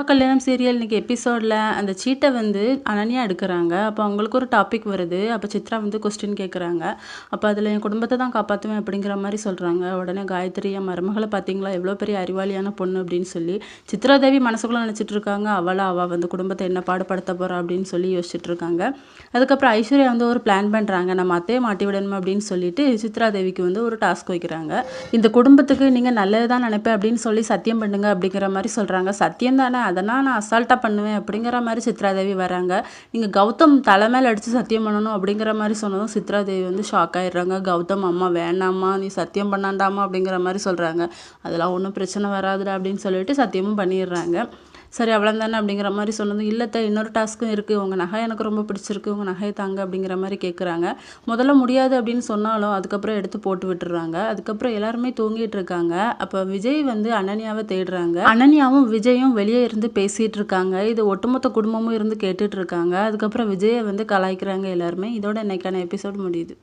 கல்யாணம் சீரியல் இன்னைக்கு எபிசோடில் அந்த சீட்டை வந்து அனன்யா எடுக்கிறாங்க. அப்போ அவங்களுக்கு ஒரு டாபிக் வருது. அப்போ சித்ரா வந்து கொஸ்டின் கேட்குறாங்க. அப்போ அதில் என் குடும்பத்தை தான் காப்பாற்றுவேன் அப்படிங்கிற மாதிரி சொல்கிறாங்க. உடனே காயத்ரி, என் மருமகளை பார்த்தீங்களா எவ்வளோ பெரிய அறிவாளியான பொண்ணு அப்படின்னு சொல்லி சித்ராதேவி மனசுக்குள்ளே நினச்சிட்டு இருக்காங்க. அவள் வந்து குடும்பத்தை என்ன பாடுபடுத்த போகிறா அப்படின்னு சொல்லி யோசிச்சுட்டு இருக்காங்க. அதுக்கப்புறம் ஐஸ்வர்யா வந்து ஒரு பிளான் பண்ணுறாங்க. நம்ம அத்தையை மாட்டி விடணும் அப்படின்னு சொல்லிட்டு சித்ராதேவிக்கு வந்து ஒரு டாஸ்க் வைக்கிறாங்க. இந்த குடும்பத்துக்கு நீங்கள் நல்லது தான் நினைப்பேன் அப்படின்னு சொல்லி சத்தியம் பண்ணுங்க அப்படிங்கிற மாதிரி சொல்கிறாங்க. சத்தியம் தானே, அதெல்லாம் நான் அசால்ட்டாக பண்ணுவேன் அப்படிங்கிற மாதிரி சித்ராதேவி வராங்க. நீங்கள் கௌதம் தலை மேலே அடித்து சத்தியம் பண்ணணும் அப்படிங்கிற மாதிரி சொன்னதும் சித்ராதேவி வந்து ஷாக் ஆகிடுறாங்க. கௌதம், அம்மா வேணாம்மா, நீ சத்தியம் பண்ணாண்டாமா அப்படிங்கிற மாதிரி சொல்கிறாங்க. அதெல்லாம் ஒன்றும் பிரச்சனை வராதுடா அப்படின்னு சொல்லிட்டு சத்தியமும் பண்ணிடுறாங்க. சரி அவ்வளோதானே அப்படிங்கிற மாதிரி சொன்னது. இல்லத்தை, இன்னொரு டாஸ்க்கும் இருக்குது, உங்கள் நகை எனக்கு ரொம்ப பிடிச்சிருக்கு, உங்கள் நகையை தாங்க அப்படிங்கிற மாதிரி கேட்குறாங்க. முதல்ல முடியாது அப்படின்னு சொன்னாலும் அதுக்கப்புறம் எடுத்து போட்டு விட்டுறாங்க. அதுக்கப்புறம் எல்லாருமே தூங்கிட்டு இருக்காங்க. அப்போ விஜய் வந்து அனன்யாவை தேடுறாங்க. அனன்யாவும் விஜயும் வெளியே இருந்து பேசிகிட்டு இருக்காங்க. இது ஒட்டுமொத்த குடும்பமும் இருந்து கேட்டுட்டு இருக்காங்க. அதுக்கப்புறம் விஜயை வந்து கலாய்க்கிறாங்க எல்லாருமே. இதோட இன்னைக்கான எபிசோட் முடியுது.